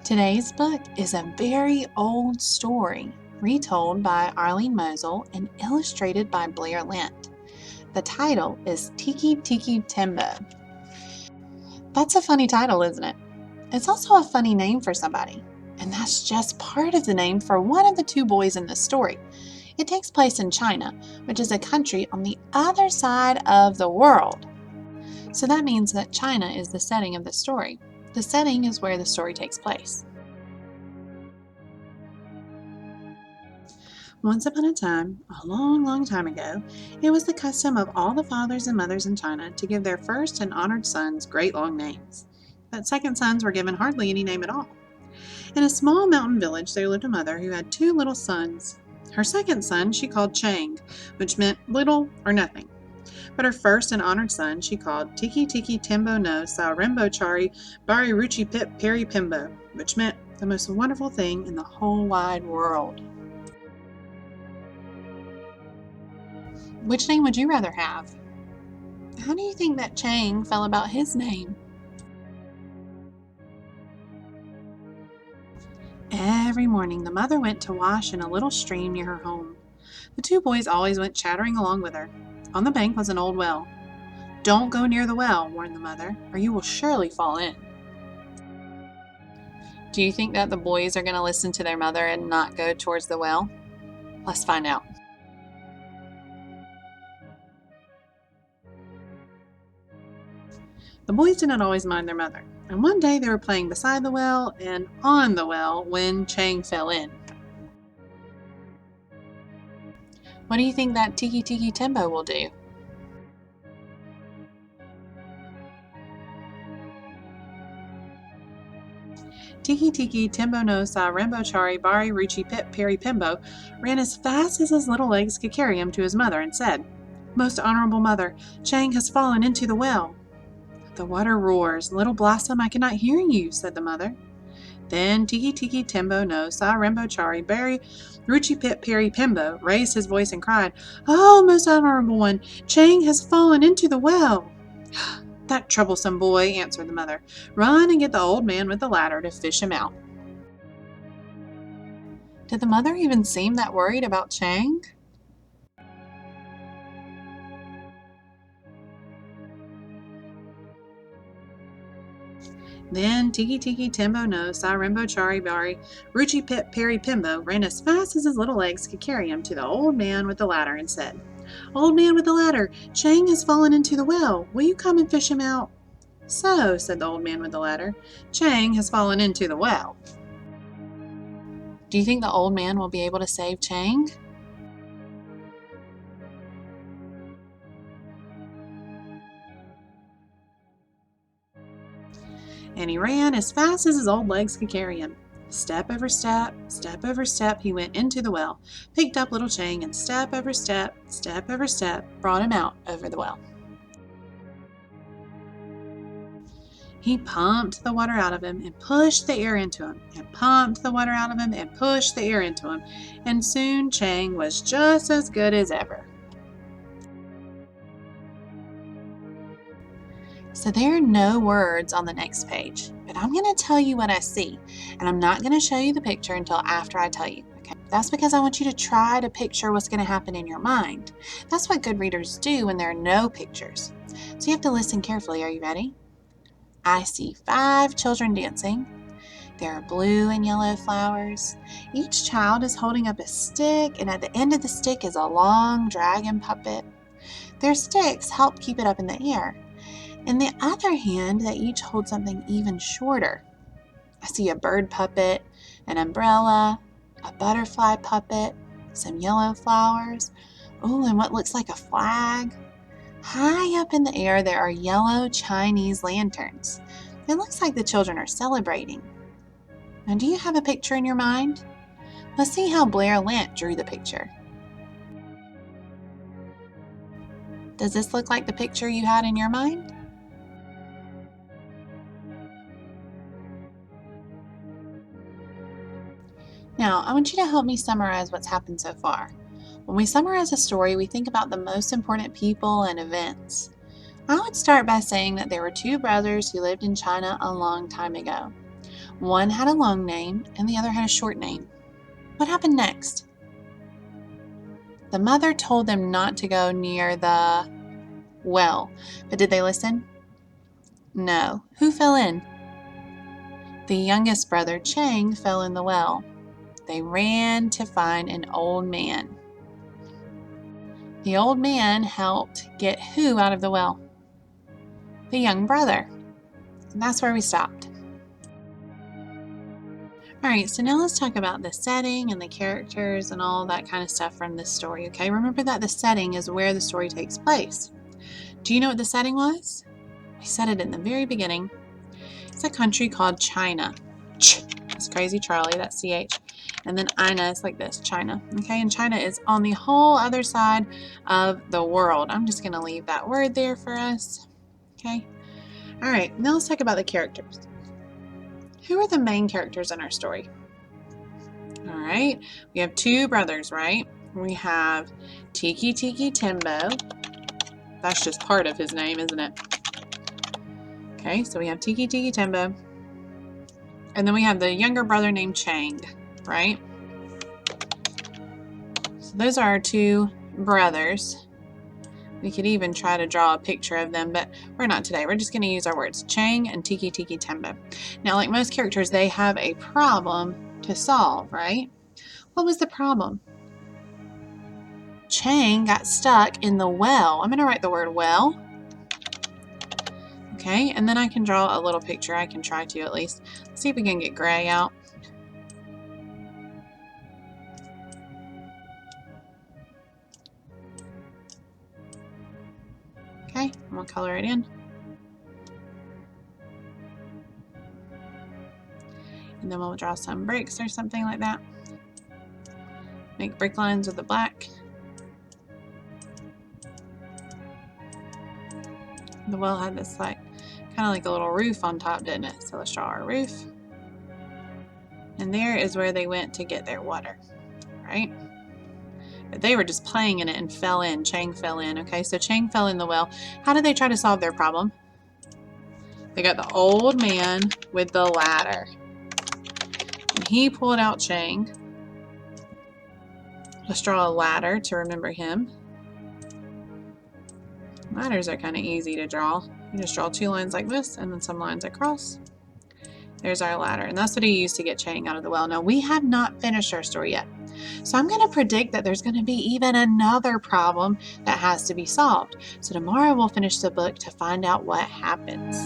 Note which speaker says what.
Speaker 1: Today's book is a very old story, retold by Arlene Mosel and illustrated by Blair Lent. The title is Tikka Tembo. That's a funny title, isn't it? It's also a funny name for somebody, and that's just part of the name for one of the two boys in the story. It takes place in China, which is a country on the other side of the world. So that means that China is the setting of the story. The setting is where the story takes place. Once upon a time, a long, long time ago, it was the custom of all the fathers and mothers in China to give their first and honored sons great long names. But second sons were given hardly any name at all. In a small mountain village, there lived a mother who had two little sons. Her second son she called Chang, which meant little or nothing. But her first and honored son she called Tikka Tembo no Sa Rembo Chari Bari Ruchi Pip Peri Pimbo, which meant the most wonderful thing in the whole wide world. Which name would you rather have? How do you think that Chang felt about his name? Every morning, the mother went to wash in a little stream near her home. The two boys always went chattering along with her. On the bank was an old well. "Don't go near the well," warned the mother, "or you will surely fall in." Do you think that the boys are going to listen to their mother and not go towards the well? Let's find out. The boys did not always mind their mother, and one day they were playing beside the well and on the well when Chang fell in. What do you think that Tikka Tembo will do? Tikka Tembo no Sa Rembo Chari Bari Ruchi Pip Peri Pimbo ran as fast as his little legs could carry him to his mother and said, "Most honorable mother, Chang has fallen into the well." "The water roars. Little Blossom, I cannot hear you," said the mother. Then Tikka Tembo no Sa Rembo Chari Bari Ruchi Pip Peri Pimbo raised his voice and cried, "Oh, most honorable one, Chang has fallen into the well." "That troublesome boy," answered the mother. "Run and get the old man with the ladder to fish him out." Did the mother even seem that worried about Chang? Then Tikka Tembo no Sa Rembo Chari Bari Ruchi Pip Peri Pimbo ran as fast as his little legs could carry him to the old man with the ladder and said, "Old man with the ladder, Chang has fallen into the well. Will you come and fish him out?" "So," said the old man with the ladder, "Chang has fallen into the well." Do you think the old man will be able to save Chang? And he ran as fast as his old legs could carry him. Step over step, he went into the well, picked up little Chang, and step over step, brought him out over the well. He pumped the water out of him and pushed the air into him, and pumped the water out of him and pushed the air into him, and soon Chang was just as good as ever. So there are no words on the next page, but I'm going to tell you what I see, and I'm not going to show you the picture until after I tell you. Okay? That's because I want you to try to picture what's going to happen in your mind. That's what good readers do when there are no pictures. So you have to listen carefully. Are you ready? I see 5 children dancing. There are blue and yellow flowers. Each child is holding up a stick, and at the end of the stick is a long dragon puppet. Their sticks help keep it up in the air. In the other hand, they each hold something even shorter. I see a bird puppet, an umbrella, a butterfly puppet, some yellow flowers, and what looks like a flag. High up in the air, there are yellow Chinese lanterns. It looks like the children are celebrating. Now, do you have a picture in your mind? Let's see how Blair Lent drew the picture. Does this look like the picture you had in your mind? Now, I want you to help me summarize what's happened so far. When we summarize a story, we think about the most important people and events. I would start by saying that there were 2 brothers who lived in China a long time ago. One had a long name and the other had a short name. What happened next? The mother told them not to go near the well, but did they listen? No. Who fell in? The youngest brother, Chang, fell in the well. They ran to find an old man. The old man helped get who out of the well? The young brother. And that's where we stopped. All right, so now let's talk about the setting and the characters and all that kind of stuff from this story, okay? Remember that the setting is where the story takes place. Do you know what the setting was? I said it in the very beginning. It's a country called China. That's crazy Charlie, that's CH. And then Ina is like this, China. Okay, and China is on the whole other side of the world. I'm just going to leave that word there for us. Okay. All right, now let's talk about the characters. Who are the main characters in our story? All right, we have two brothers, right? We have Tiki Tembo. That's just part of his name, isn't it? Okay, so we have Tiki Tembo. And then we have the younger brother named Chang, right? So those are our two brothers. We could even try to draw a picture of them, but we're not today. We're just going to use our words, Chang and Tiki Tembo. Now, like most characters, they have a problem to solve, right? What was the problem? Chang got stuck in the well. I'm going to write the word well. Okay, and then I can draw a little picture. I can try to at least. Let's see if we can get gray out. Okay, I'm going to color it in. And then we'll draw some bricks or something like that. Make brick lines with the black. The well had this kind of like a little roof on top, didn't it? So let's draw our roof. And there is where they went to get their water, right? But they were just playing in it and fell in. Chang fell in, okay? So Chang fell in the well. How did they try to solve their problem? They got the old man with the ladder. And he pulled out Chang. Let's draw a ladder to remember him. Ladders are kind of easy to draw. You just draw two lines like this and then some lines across. There's our ladder, and that's what he used to get Chang out of the well. Now, we have not finished our story yet. So I'm going to predict that there's going to be even another problem that has to be solved. So tomorrow we'll finish the book to find out what happens.